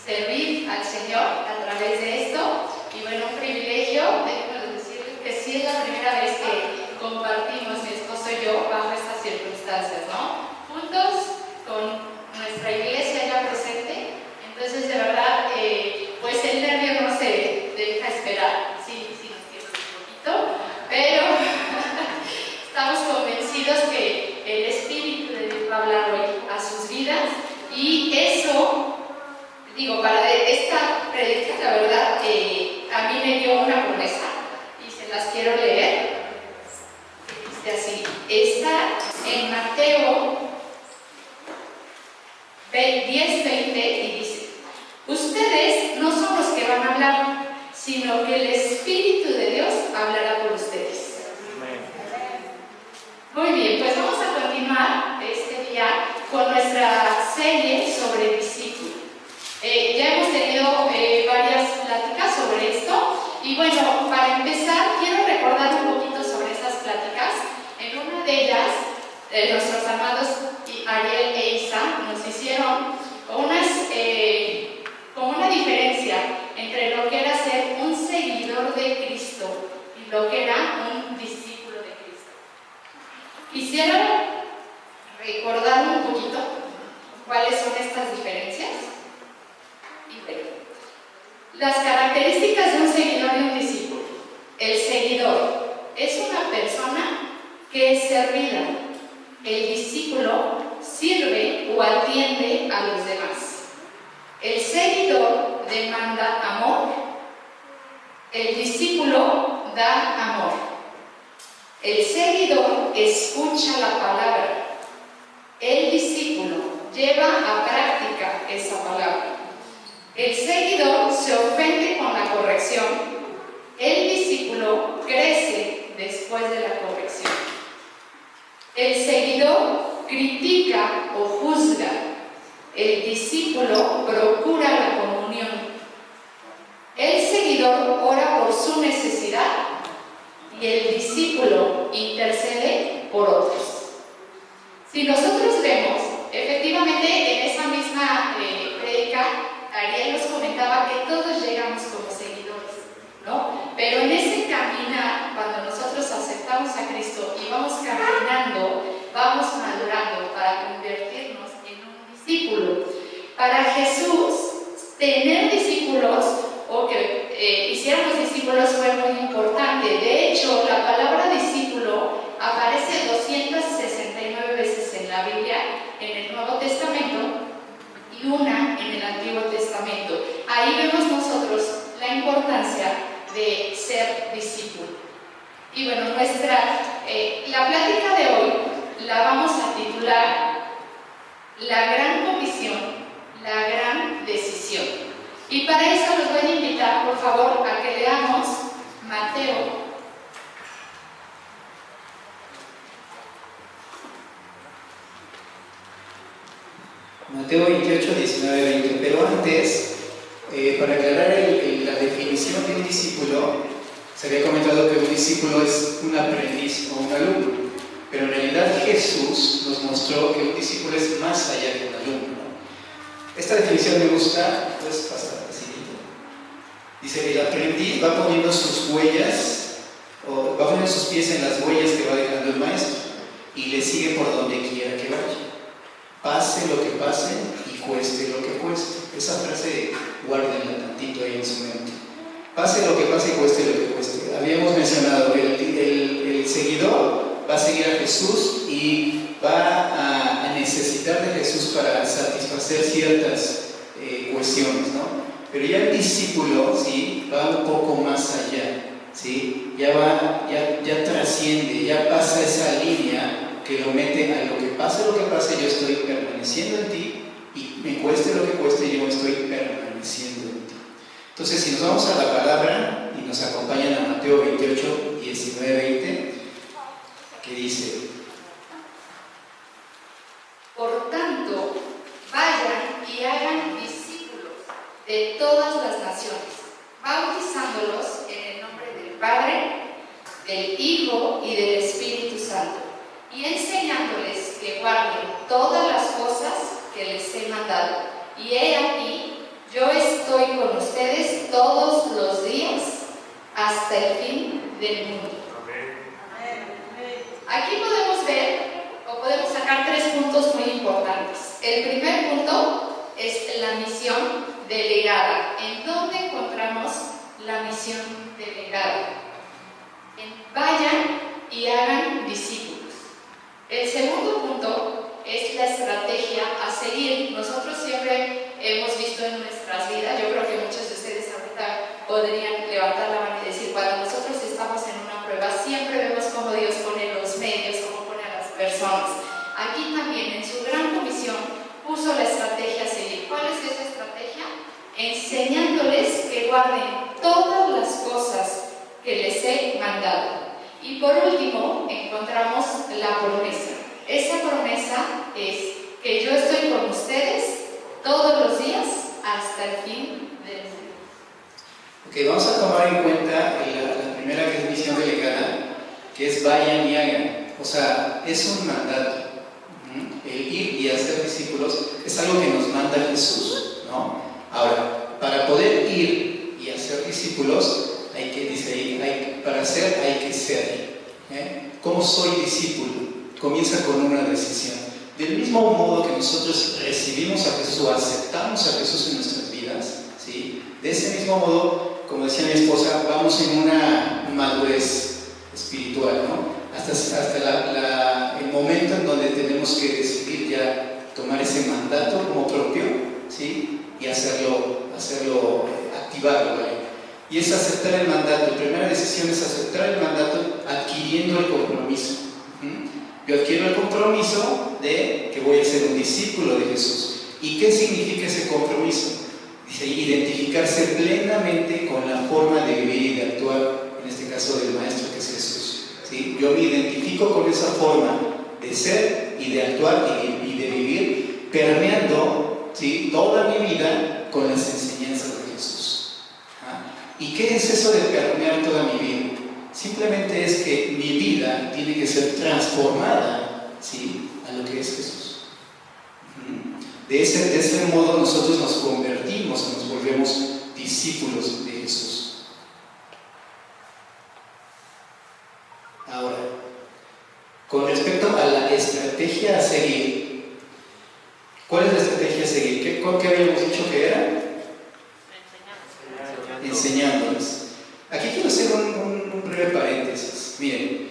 servir al Señor a través de esto. Y bueno, un privilegio, déjenme decirles que sí es la primera vez que compartimos mi esposo y yo bajo estas circunstancias, ¿no? Juntos con nuestra iglesia ya presente. Entonces, de verdad, pues el nervio no se deja esperar. Sí, nos tiene un poquito, pero estamos convencidos que el Espíritu de Dios va a hablar hoy a sus vidas. Y eso, digo, para esta predica, la verdad, a mí me dio una promesa y se las quiero leer. Dice así, está en Mateo 10:20 y dice: ustedes no son los que van a hablar, sino que el Espíritu de Dios hablará por ustedes. Muy bien, pues vamos a continuar este día con nuestra serie sobre discípulo. Ya hemos tenido varias pláticas sobre esto y bueno, para empezar quiero recordar un poquito sobre esas pláticas. En una de ellas, nuestros amados Ariel e Isa nos hicieron como una diferencia entre lo que era ser un seguidor de Cristo y lo que era un discípulo de Cristo. Quisiera recordar un poquito cuáles son estas diferencias. Y bueno, las características de un seguidor y un discípulo. El seguidor es una persona que es servida. El discípulo sirve o atiende a los demás. El seguidor demanda amor. El discípulo da amor. El seguidor escucha la palabra. El discípulo lleva a práctica esa palabra. El seguidor se ofende con la corrección. El discípulo crece después de la corrección. El seguidor critica o juzga. El discípulo procura la comunión. El seguidor ora por su necesidad y el discípulo intercede por otros. Si nosotros vemos, efectivamente en esa misma prédica, Ariel nos comentaba que todos llegamos como seguidores, ¿no? Pero en ese caminar, cuando nosotros aceptamos a Cristo y vamos caminando, vamos madurando para convertirnos en un discípulo. Para Jesús, tener discípulos o que hiciéramos discípulos fue muy importante. De hecho, la palabra discípulo aparece 269 veces en la Biblia, en el Nuevo Testamento, y una en el Antiguo Testamento. Ahí vemos nosotros la importancia de ser discípulo. Y bueno, la plática de hoy la vamos a titular La Gran Comisión, la Gran Decisión. Y para eso los voy a invitar, por favor, a que leamos Mateo 28, 19, 20. Pero antes, para aclarar la definición de un discípulo, se había comentado que un discípulo es un aprendiz o un alumno, pero en realidad Jesús nos mostró que un discípulo es más allá de un alumno, ¿no? Esta definición me gusta, pues pasar facilito. Dice, el aprendiz va poniendo sus huellas, o va poniendo sus pies en las huellas que va dejando el maestro, y le sigue por donde quiera que vaya. Pase lo que pase y cueste lo que cueste. Esa frase guárdenla tantito ahí en su mente. Pase lo que pase y cueste lo que cueste. Habíamos mencionado, el seguidor va a seguir a Jesús y va a necesitar de Jesús para satisfacer ciertas cuestiones, ¿no? Pero ya el discípulo, ¿sí?, va un poco más allá, ¿sí? Ya trasciende, ya pasa esa línea que lo mete a lo que pase, yo estoy permaneciendo en ti, y me cueste lo que cueste, yo estoy permaneciendo en ti. Entonces, si nos vamos a la palabra y nos acompañan a Mateo 28, 19, 20, que dice: por tanto, vayan y hagan discípulos de todas las naciones, bautizándolos en el nombre del Padre, del Hijo y del Espíritu Santo, y enseñándoles que guarden todas las cosas que les he mandado. Y he aquí, yo hasta el fin del mundo. Aquí podemos ver, o podemos sacar 3 puntos muy importantes. El primer punto es la misión delegada. ¿En dónde encontramos la misión delegada? Vayan y hagan discípulos. El segundo punto es la estrategia a seguir. Nosotros siempre hemos visto en nuestras vidas, yo creo que muchos de ustedes ahorita podrían levantar la mano y decir, cuando nosotros estamos en una prueba, siempre vemos cómo Dios pone los medios, cómo pone a las personas. Aquí también, en su gran comisión, puso la estrategia a seguir. ¿Cuál es esa estrategia? Enseñándoles que guarden todas las cosas que les he mandado. Y por último, encontramos la promesa. Esa promesa es que yo estoy con ustedes todos los días hasta el fin del mundo. Ok, vamos a tomar en cuenta la primera, que es misión delegada, que es vayan y hagan. O sea, es un mandato. El ir y hacer discípulos es algo que nos manda Jesús, ¿no? Ahora, para poder ir y hacer discípulos, dice ahí, para hacer hay que ser. ¿Cómo soy discípulo? Comienza con una decisión. Del mismo modo que nosotros recibimos a Jesús o aceptamos a Jesús en nuestras vidas, ¿sí? De ese mismo modo, como decía mi esposa, vamos en una madurez espiritual, ¿no? Hasta el momento en donde tenemos que decidir ya tomar ese mandato como propio, ¿sí? Y hacerlo activarlo, ¿vale? Y es aceptar el mandato. La primera decisión es aceptar el mandato adquiriendo el compromiso. Yo adquiero el compromiso de que voy a ser un discípulo de Jesús. ¿Y qué significa ese compromiso? Dice, identificarse plenamente con la forma de vivir y de actuar, en este caso del Maestro que es Jesús, ¿sí? Yo me identifico con esa forma de ser y de actuar y de vivir, permeando, ¿sí?, toda mi vida con las enseñanzas de Jesús. ¿Y qué es eso de permear toda mi vida? Simplemente es que mi vida tiene que ser transformada, ¿sí?, a lo que es Jesús. De ese modo nosotros nos convertimos, nos volvemos discípulos de Jesús. Ahora, con respecto a la estrategia a seguir, ¿cuál es la estrategia a seguir? ¿Qué habíamos dicho que era? Enseñándoles. Aquí quiero hacer un breve paréntesis. Miren,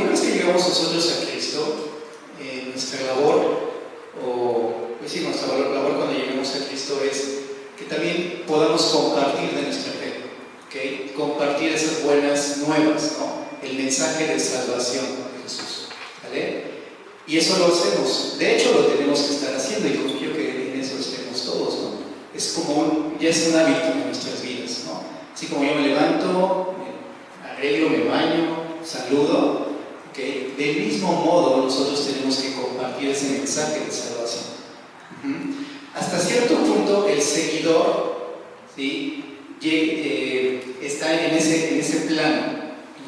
una vez que llegamos nosotros a Cristo, nuestra labor, nuestra labor cuando llegamos a Cristo es que también podamos compartir de nuestra fe, ¿okay? Compartir esas buenas nuevas, ¿no? El mensaje de salvación de Jesús, ¿vale? Y eso lo hacemos. De hecho, lo tenemos que estar haciendo, y confío que en eso estemos todos, ¿no? Es como ya es un hábito en nuestras vidas, ¿no? Así como yo me levanto, me arreglo, me baño, saludo, ¿okay? Del mismo modo nosotros tenemos que compartir ese mensaje de salvación. Hasta cierto punto el seguidor, ¿sí?, está en ese plano,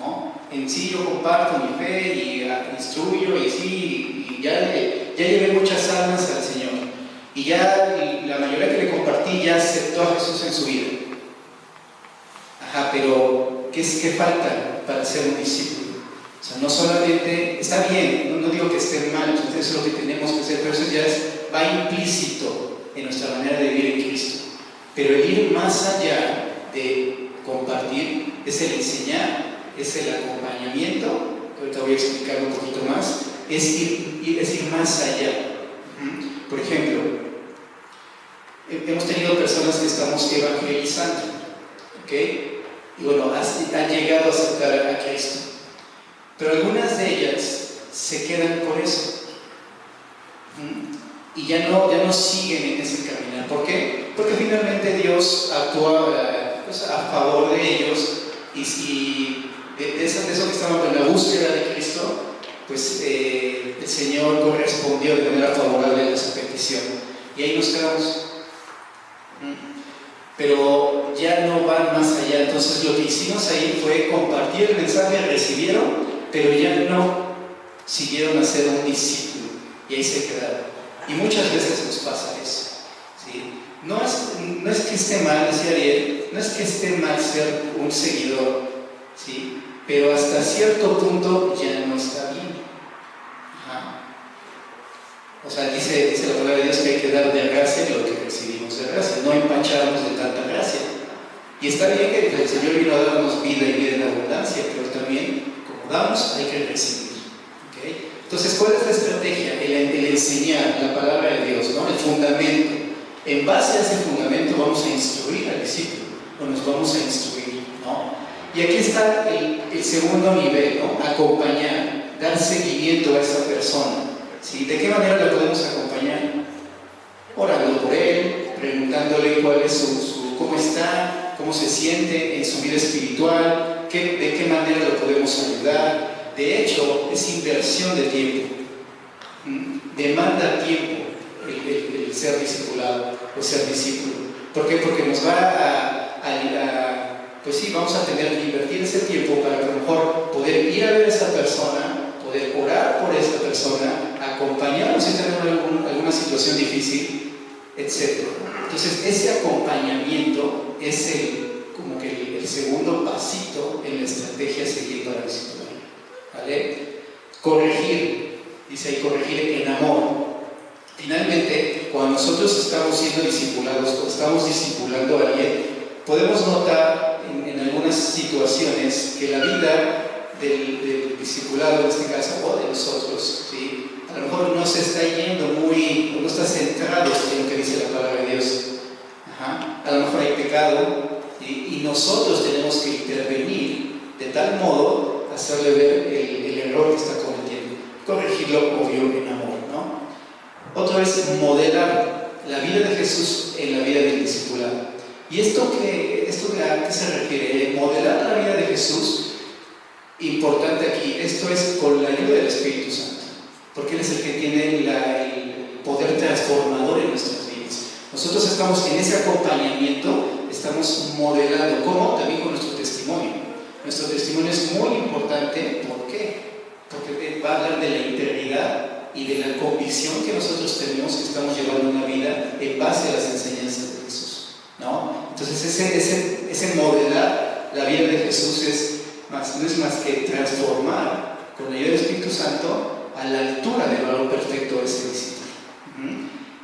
¿no? En sí yo comparto mi fe y instruyo y ya llevé muchas almas al Señor. Y ya la mayoría que le compartí ya aceptó a Jesús en su vida. Pero ¿qué falta para ser un discípulo? O sea, no solamente, está bien, no digo que esté mal, eso es lo que tenemos que hacer, pero eso ya va implícito en nuestra manera de vivir en Cristo. Pero el ir más allá de compartir es el enseñar, es el acompañamiento, que ahorita voy a explicar un poquito más, es ir más allá. Por ejemplo, hemos tenido personas que estamos evangelizando, ¿ok? Y bueno, han llegado a aceptar a Cristo, pero algunas de ellas se quedan por eso y ya no siguen en ese caminar. ¿Por qué? Porque finalmente Dios actúa a favor de ellos, y de eso que estamos en la búsqueda de Cristo, pues el Señor correspondió de manera favorable a su petición, y ahí nos quedamos. Pero ya no van más allá. Entonces lo que hicimos ahí fue compartir el mensaje, recibieron, pero ya no siguieron a ser un discípulo, y ahí se quedaron. Y muchas veces nos pasa eso, ¿sí? no es que esté mal, decía Ariel, no es que esté mal ser un seguidor, ¿sí? Pero hasta cierto punto ya no está bien. Ajá. O sea, dice la palabra de Dios que hay que dar de gracia lo que recibimos de gracia, no empancharnos de tanta gracia. Y está bien que el Señor vino a darnos vida y vida en abundancia, pero también, como damos, hay que recibir. ¿Okay? Entonces, ¿cuál es la estrategia? El enseñar la palabra de Dios, ¿no? El fundamento. En base a ese fundamento vamos a instruir al discípulo, o nos vamos a instruir, ¿no? Y aquí está el segundo nivel, ¿no? Acompañar, dar seguimiento a esa persona, ¿sí? ¿De qué manera la podemos acompañar? Orando por él, preguntándole cuál es cómo está, cómo se siente en su vida espiritual, de qué manera lo podemos ayudar. De hecho, es inversión de tiempo. Demanda tiempo el ser discipulado o ser discípulo. ¿Por qué? Porque nos va pues sí, vamos a tener que invertir ese tiempo para que a lo mejor poder ir a ver a esa persona, poder orar por esa persona, acompañarnos si tenemos alguna situación difícil, etc. Entonces, ese acompañamiento es como que el segundo pasito en la estrategia a seguir para discipular. ¿Vale? Corregir, dice ahí, corregir en amor. Finalmente, cuando nosotros estamos siendo discipulados o estamos discipulando a alguien, podemos notar en algunas situaciones que la vida del discipulado, en este caso, o de nosotros, ¿sí? A lo mejor no se está yendo no está centrado en lo que dice la palabra de Dios. Ajá. A lo mejor hay pecado, ¿sí? Y nosotros tenemos que intervenir de tal modo hacerle ver el error que está cometiendo, corregirlo, obvio, en amor, ¿no? Otra vez, modelar la vida de Jesús en la vida del discipulado. ¿Y esto a qué se refiere? Modelar la vida de Jesús, importante aquí, esto es con la ayuda del Espíritu Santo, porque Él es el que tiene el poder transformador en nuestras vidas. Nosotros estamos en ese acompañamiento, estamos modelando, ¿cómo? También con nuestro testimonio. Nuestro testimonio es muy importante, ¿por qué? Porque va a hablar de la integridad y de la convicción que nosotros tenemos que estamos llevando una vida en base a las enseñanzas de Jesús, ¿no? Entonces ese modelar la vida de Jesús no es más que transformar con la ayuda del Espíritu Santo a la altura del valor perfecto de ese discípulo.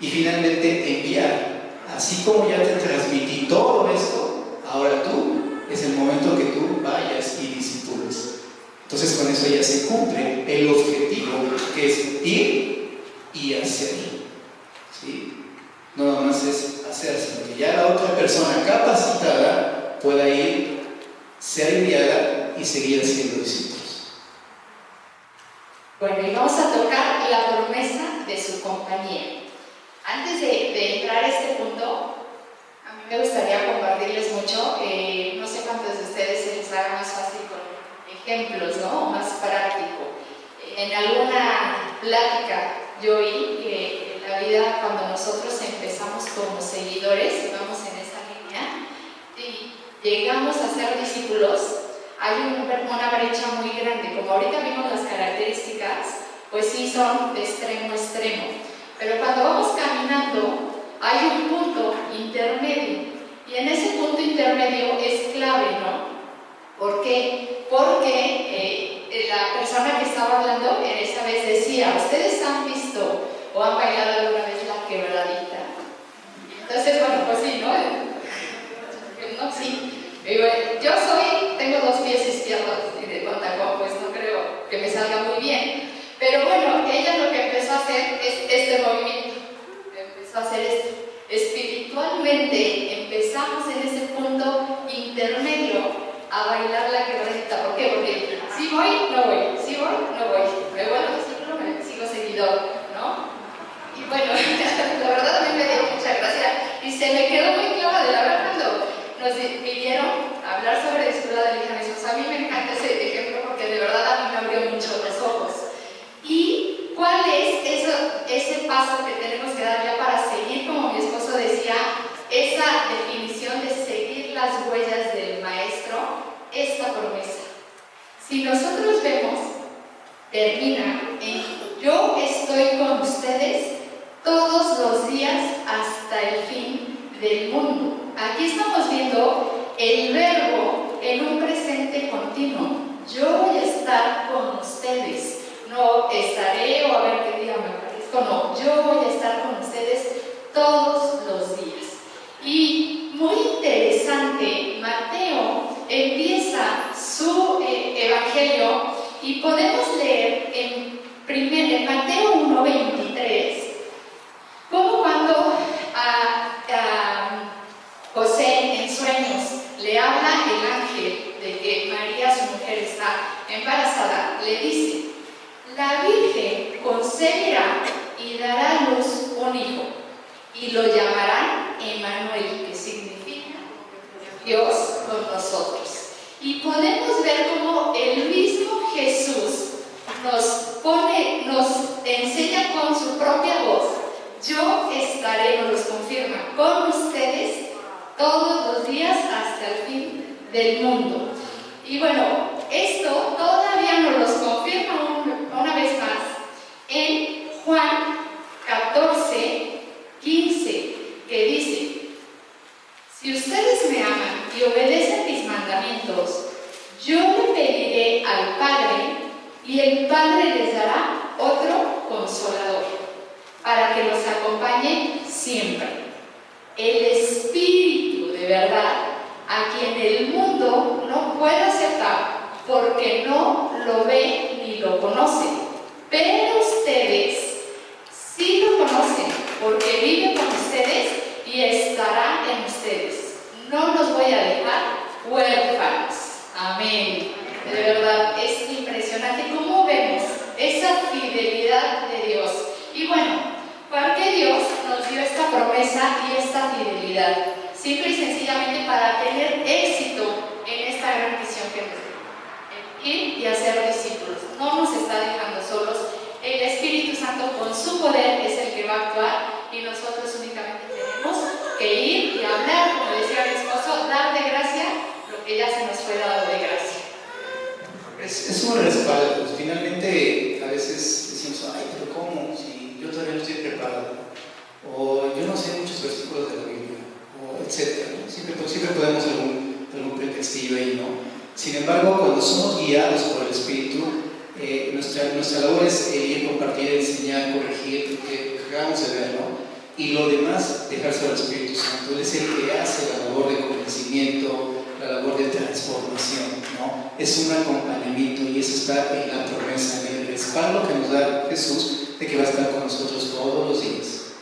Y finalmente enviar, así como ya te transmití todo esto, ahora es el momento que tú vayas y discipules. Entonces con eso ya se cumple el objetivo, que es ir y hacer, ¿sí? No nada más es hacer, sino que ya la otra persona capacitada pueda ir, ser enviada y seguir siendo discípulos. Bueno, y vamos a tocar la promesa de su compañía. Antes de entrar a este punto, a mí me gustaría compartirles mucho, no sé cuántos de ustedes se les haga más fácil con ejemplos, ¿no? Más práctico. En alguna plática yo oí que en la vida, cuando nosotros empezamos como seguidores, vamos en esa línea, y llegamos a ser discípulos, hay una brecha muy grande. Como ahorita vimos las características, pues sí son de extremo a extremo. Pero cuando vamos caminando, hay un punto intermedio. Y en ese punto intermedio es clave, ¿no? ¿Por qué? Porque la persona que estaba hablando en esa vez decía, ¿ustedes han visto o han bailado alguna vez la quebradita? Entonces, bueno, pues sí, ¿no? No, sí. Yo tengo 2 pies izquierdos y de contacón, pues no creo que me salga muy bien. Pero bueno, ella lo que empezó a hacer es este movimiento. Empezó a hacer esto. Espiritualmente empezamos en ese punto intermedio a bailar la quebradita. ¿Por qué? Porque si voy, no voy, si voy, no voy, me vuelvo discípulo, me sigo seguidor, ¿no? Y bueno, la verdad a mí me dio mucha gracia y se me quedó muy clavada. La verdad, cuando nos pidieron hablar sobre discipulado de hija Jesús, a mí me encanta ese ejemplo porque de verdad a mí me abrió mucho los ojos. ¿Y cuál es ese paso que tenemos que dar ya para seguir, como mi esposo decía, esa definición de seguir las huellas del maestro? Esta promesa. Si nosotros vemos, termina en yo estoy con ustedes todos los días hasta el fin del mundo. Aquí estamos viendo el verbo en un presente continuo. Yo voy a estar con ustedes. No estaré o a ver qué día me aparezco. No, yo voy a estar con ustedes todos los días. Y muy interesante, Mateo empieza su evangelio y podemos leer en Mateo 1:23 como cuando a José en sueños le habla el ángel de que María, su mujer, está embarazada. Le dice: la Virgen concebirá y dará a luz un hijo y lo llamarán Emmanuel, que significa Dios con nosotros. Y podemos ver cómo el mismo Jesús nos enseña con su propia voz: yo estaré, nos los confirma, con ustedes todos los días hasta el fin del mundo. Y bueno, esto todavía nos los confirma una vez más en Juan 14:15, que dice: si ustedes me aman y obedecen mis mandamientos, yo le pediré al Padre y el Padre les dará otro consolador para que los acompañe siempre, el Espíritu de verdad, a quien el mundo no puede aceptar porque no lo ve ni lo conoce, pero ustedes sí lo conocen porque vive con ustedes y estará en ustedes. No los voy a dejar huérfanos. Amén. De verdad, es impresionante cómo vemos esa fidelidad de Dios. Y bueno, ¿por qué Dios nos dio esta promesa y esta fidelidad? Simple y sencillamente para tener éxito en esta gran misión que nos dio: ir y hacer discípulos. No nos está dejando solos. El Espíritu Santo con su poder es el que va a actuar y nosotros únicamente tenemos que ir y hablar, como decía mi esposo, dar de gracia lo que ya se nos fue dado de gracia. Es un respaldo. Pues, finalmente, a veces decimos: ay, pero ¿cómo? Si yo todavía no estoy preparado, o yo no sé muchos versículos de la Biblia, o etcétera, ¿no? Siempre podemos algún pretextillo ahí, ¿no? Sin embargo, cuando somos guiados por el Espíritu, nuestra labor es ir, compartir, enseñar, corregir, lo que acabamos de ver, ¿no? Y lo demás, dejárselo al Espíritu Santo. Él es el que hace la labor de convencimiento, la labor de transformación, ¿no? Es un acompañamiento, y eso está en la promesa, en el respaldo que nos da Jesús de que va a estar con nosotros todos los días.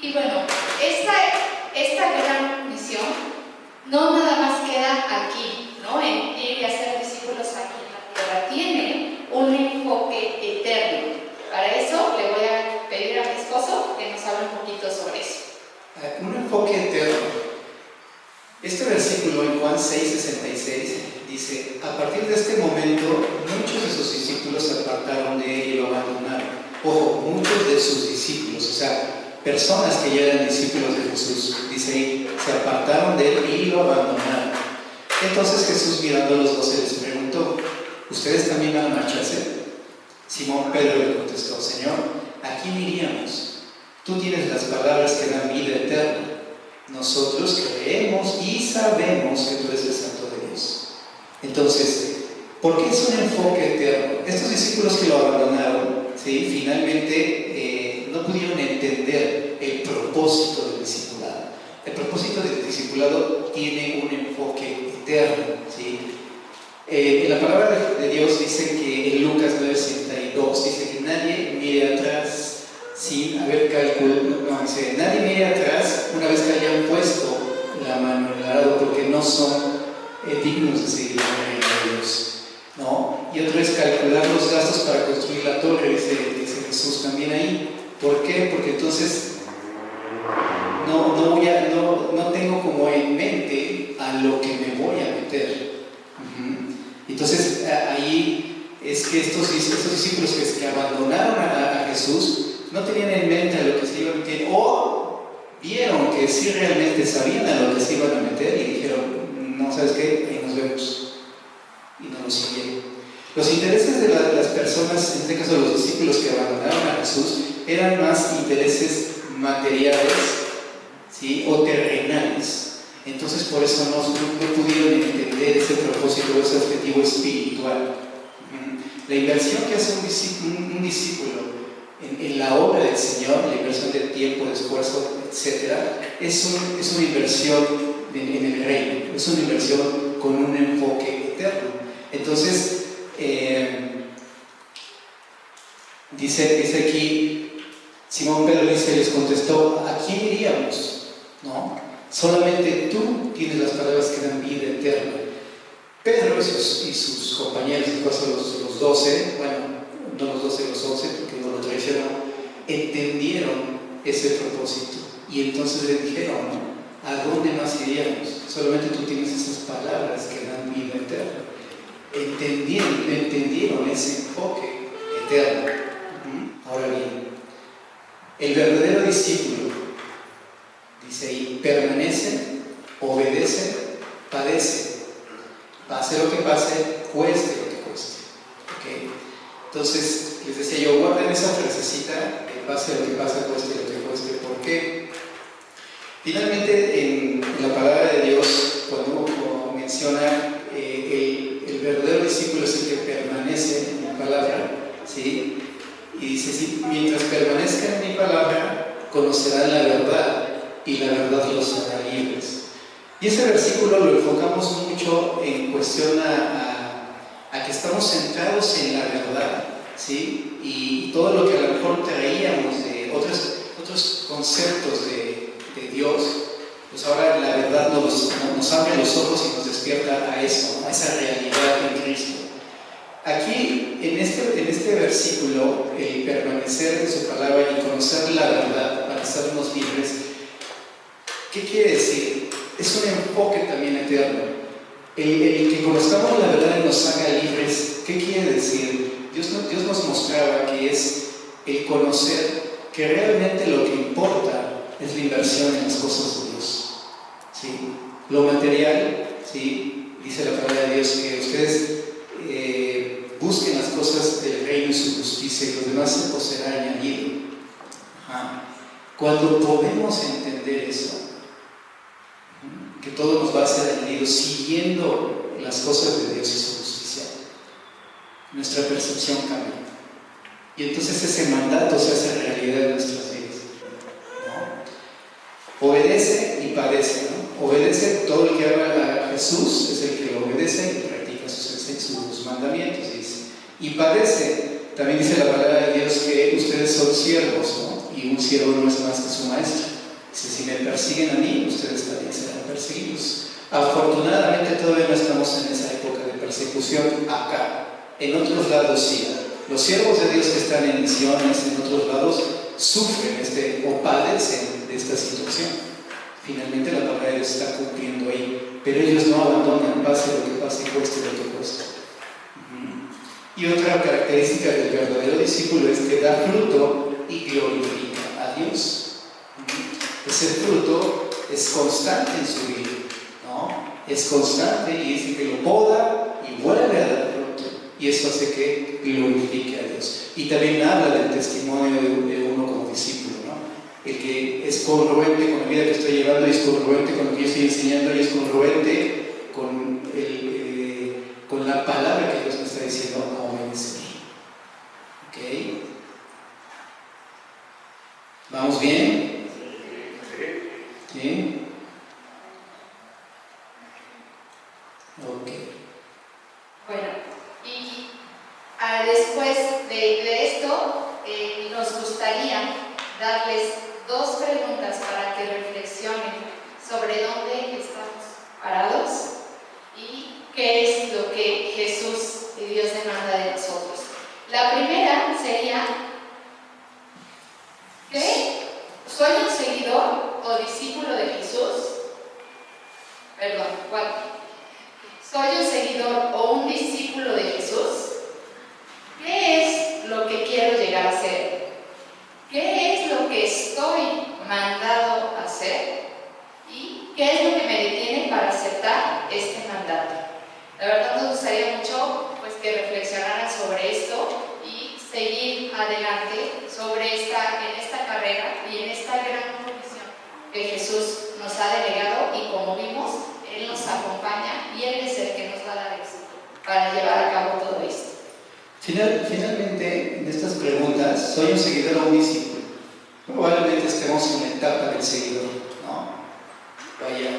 Y bueno, esta gran misión no nada más queda aquí, ¿no? En ir y hacer discípulos aquí en la tierra. Tiene un enfoque eterno. Para eso le voy a pedir a mi esposo que nos hable un poquito sobre eso. Un enfoque eterno. Este versículo en Juan 6:66 dice: a partir de este momento muchos de sus discípulos se apartaron de él y lo abandonaron. Ojo, muchos de sus discípulos, o sea, personas que ya eran discípulos de Jesús, dice ahí, se apartaron de él y lo abandonaron. Entonces Jesús, mirando a los 12, les preguntó: ¿ustedes también van a marcharse? Simón Pedro le contestó: Señor, ¿a quién iríamos? Tú tienes las palabras que dan vida eterna. Nosotros creemos y sabemos que tú eres el Santo de Dios. Entonces, ¿por qué es un enfoque eterno? Estos discípulos que lo abandonaron, ¿sí?, finalmente no pudieron entender el propósito del discipulado. El propósito del discipulado tiene un enfoque eterno, ¿sí? La palabra de Dios dice que en Lucas 9:62 dice que nadie mire atrás sin haber calculado, dice: nadie mire atrás una vez que hayan puesto la mano en el arado, porque no son dignos de seguir el reino de Dios, ¿no? Y otro es calcular los gastos para construir la torre, dice Jesús también ahí. ¿Por qué? Porque entonces no tengo como en mente a lo que me voy a meter. Entonces ahí es que estos discípulos que abandonaron a Jesús no tenían en mente a lo que se iban a meter, o vieron que sí realmente sabían a lo que se iban a meter y dijeron: no, ¿sabes qué? Ahí nos vemos, y no lo siguieron. Los intereses de las personas, en este caso los discípulos que abandonaron a Jesús, eran más intereses materiales ¿sí? O terrenales. Entonces por eso no pudieron entender ese propósito, ese objetivo espiritual. La inversión que hace un discípulo en la obra del Señor, la inversión de tiempo, de esfuerzo, etc., es una inversión en el reino, es una inversión con un enfoque eterno. Entonces, dice aquí, Simón Pedro les contestó: ¿a quién iríamos? ¿No? Solamente tú tienes las palabras que dan vida eterna. Pedro y sus compañeros, los 12, bueno, no los 12, los 11, porque no lo traicionó, entendieron ese propósito. Y entonces le dijeron: ¿a dónde más iríamos? Solamente tú tienes esas palabras que dan vida eterna. Entendieron ese enfoque eterno. Ahora bien, el verdadero discípulo, dice ahí, permanece, obedece, padece. Pase lo que pase, cueste lo que cueste. ¿Okay? Entonces, les decía yo, guarden esa frasecita, pase lo que pase, cueste lo que cueste. ¿Por qué? Finalmente, en la palabra de Dios, cuando menciona el verdadero discípulo es el que permanece en la palabra, ¿sí? Y dice: sí, mientras permanezca en mi palabra, conocerán la verdad, y la verdad los hará libres. Y ese versículo lo enfocamos mucho en cuestión a que estamos centrados en la verdad, ¿sí? Y todo lo que a lo mejor traíamos de otros conceptos de Dios, pues ahora la verdad nos abre los ojos y nos despierta a eso, a esa realidad en Cristo. Aquí, en este versículo, el permanecer en su palabra y conocer la verdad para hacernos libres, ¿qué quiere decir? Es un enfoque también eterno. El que conozcamos la verdad y nos haga libres, ¿qué quiere decir? Dios nos mostraba que es el conocer que realmente lo que importa es la inversión en las cosas de Dios, ¿sí? Lo material, ¿sí? Dice la palabra de Dios que ustedes busquen las cosas del reino y su justicia, y los demás os será añadido. Cuando podemos entender eso, que todo nos va a ser añadido siguiendo las cosas de Dios y su justicia, nuestra percepción cambia. Y entonces ese mandato se hace realidad en nuestras vidas, ¿no? Obedece y padece, ¿no? Obedece, todo el que ama a Jesús es el que lo obedece y practica sus mandamientos, dice. Y padece, también dice la palabra de Dios que ustedes son siervos, ¿no? Y un siervo no es más que su maestro. Dice: si me persiguen a mí, ustedes también serán perseguidos. Afortunadamente todavía no estamos en esa época de persecución acá. En otros lados sí. Los siervos de Dios que están en misiones, en otros lados, sufren o padecen de esta situación. Finalmente la palabra de Dios está cumpliendo ahí, pero ellos no abandonan, pase lo que pase, cueste lo que cueste. Y otra característica del verdadero discípulo es que da fruto y glorifica a Dios. Ese fruto es constante en su vida, ¿no? Es constante, y dice que lo poda y vuelve a dar fruto, y eso hace que glorifique a Dios. Y también habla del testimonio de uno como discípulo, ¿no? El que es congruente con la vida que estoy llevando, y es congruente con lo que yo estoy enseñando, y es congruente con la palabra que Dios me está diciendo a obedecer. ¿Ok? ¿Vamos bien? ¿Sí? Ok. Bueno, y después de esto, nos gustaría darles dos preguntas para que reflexionen sobre dónde estamos parados y qué es lo que Jesús y Dios demanda de nosotros. La primera sería: ¿qué? ¿Soy un seguidor o discípulo de Jesús? Perdón, ¿cuál? ¿Soy un seguidor o un discípulo de Jesús? ¿Qué es lo que quiero llegar a ser? ¿Qué es lo que estoy mandado a hacer? ¿Y qué es lo que me detiene para aceptar este mandato? La verdad nos gustaría mucho que reflexionaran sobre esto y seguir adelante en esta carrera y en esta gran comisión que Jesús nos ha delegado y como vimos, Él nos acompaña y Él es el que nos va a dar éxito para llevar a cabo todo esto. Finalmente, en estas preguntas, ¿soy un seguidor o un discípulo? Probablemente estemos en la etapa del seguidor, ¿no? Vaya,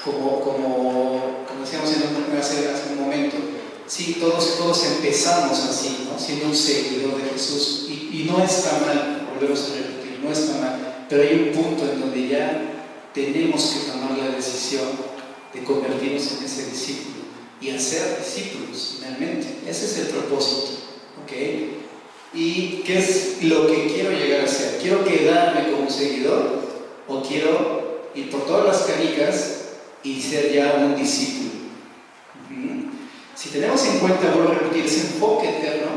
como decíamos hace un momento, sí, todos empezamos así, ¿no? Siendo un seguidor de Jesús, y no está mal, volvemos a repetir, no está mal, pero hay un punto en donde ya tenemos que tomar la decisión de convertirnos en ese discípulo y hacer discípulos, finalmente. Ese es el propósito, ¿ok? ¿Y qué es lo que quiero llegar a ser? ¿Quiero quedarme como un seguidor o quiero ir por todas las canicas y ser ya un discípulo? Si tenemos en cuenta, vuelvo a repetir, ese enfoque eterno,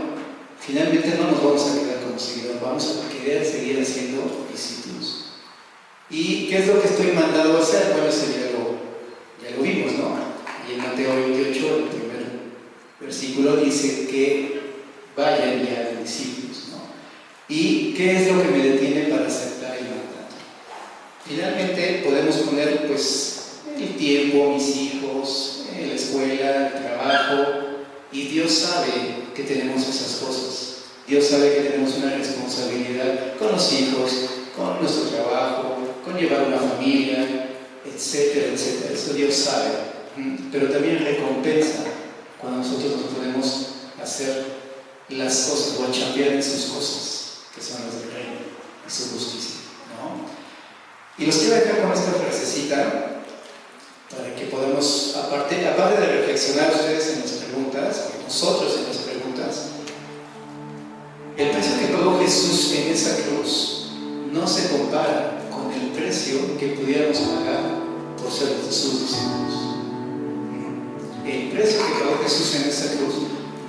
finalmente no nos vamos a quedar como seguidores, vamos a querer seguir haciendo discípulos. ¿Y qué es lo que estoy mandado a hacer? Bueno, eso ya lo vimos, ¿no? Y en Mateo 28, el primer versículo, dice que vayan ya de discípulos, ¿no? ¿Y qué es lo que me detiene para aceptar el mandato? Finalmente podemos poner, pues, el tiempo, mis hijos, la escuela, el trabajo, y Dios sabe que tenemos esas cosas. Dios sabe que tenemos una responsabilidad con los hijos, con nuestro trabajo, con llevar una familia, etcétera, etcétera. Eso Dios sabe. Pero también recompensa cuando nosotros nos podemos hacer las cosas o a chambear en sus cosas, que son las del reino y su justicia, ¿no? Y los quiero dejar con esta frasecita para que podamos, aparte de reflexionar ustedes en las preguntas, nosotros en las preguntas, el precio que pagó Jesús en esa cruz no se compara con el precio que pudiéramos pagar por ser sus discípulos. El precio que pagó Jesús en esa cruz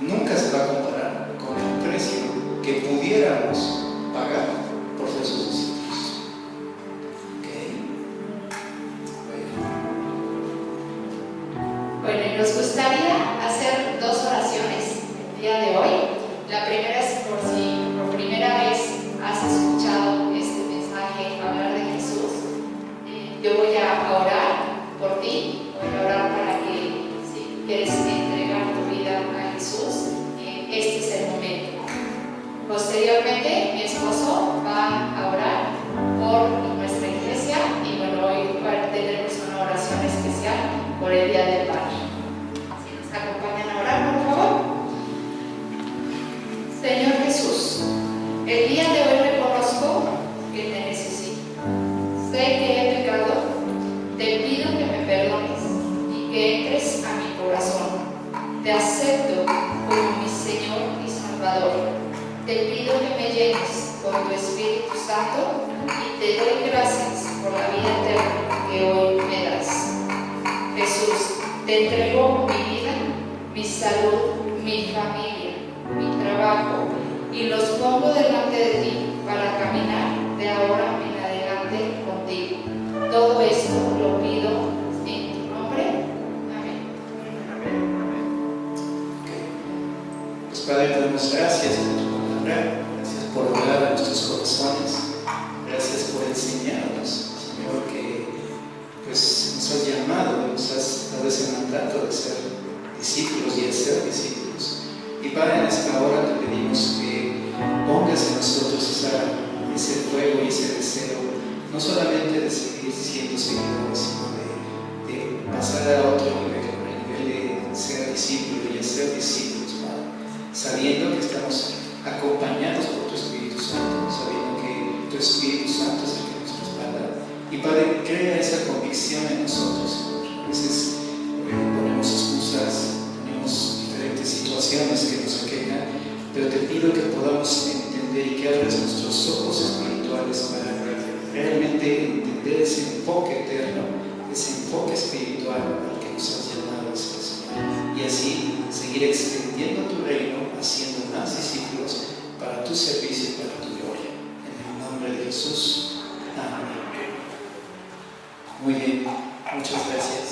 nunca se va a comparar con el precio que pudiéramos pagar por ser sus discípulos. Bueno, y nos gustaría hacer dos oraciones el día de hoy. La primera es por si por primera vez has escuchado este mensaje, hablar de Jesús. Yo voy a orar por ti, voy a orar para que si quieres entregar tu vida a Jesús, este es el momento. Posteriormente, mi esposo va a orar por nuestra iglesia y bueno, hoy tendremos una oración especial por el Día del Padre. Si nos acompañan a orar, por favor. Señor Jesús, el día de hoy reconozco que te necesito. Sé que he pecado, te pido que me perdones y que entres a mi corazón. Te acepto como mi Señor y Salvador. Te pido que me llenes con tu Espíritu Santo y te doy gracias por la vida eterna que hoy me das. Jesús, te entrego mi vida, mi salud, mi familia, mi trabajo y los pongo delante de ti para caminar de ahora en adelante contigo. Todo esto lo pido en tu nombre. Amén. Pues Padre, te damos gracias por tu palabra, gracias por hablar a nuestros corazones, gracias por enseñarnos, Señor, que pues nos has llamado, nos has dado ese mandato de ser discípulos y hacer discípulos. Y Padre, en esta hora te pedimos que pongas en nosotros ese fuego y ese deseo, no solamente de seguir siendo seguidores, sino de pasar a otro nivel, el nivel de ser discípulo y hacer discípulos, Padre, sabiendo que estamos acompañados por tu Espíritu Santo, sabiendo que tu Espíritu Santo es el que nos respalda. Y Padre, crea esa convicción en nosotros. A veces ponemos excusas, ponemos diferentes situaciones que nos aquejan, pero te pido que podamos entender y que abres nuestros ojos espirituales para realmente entender ese enfoque eterno, ese enfoque espiritual al que nos has llamado a ser, Señor, y así seguir extendiendo tu reino, haciendo más discípulos para tu servicio y para tu gloria. En el nombre de Jesús. Amén. Muy bien, muchas gracias.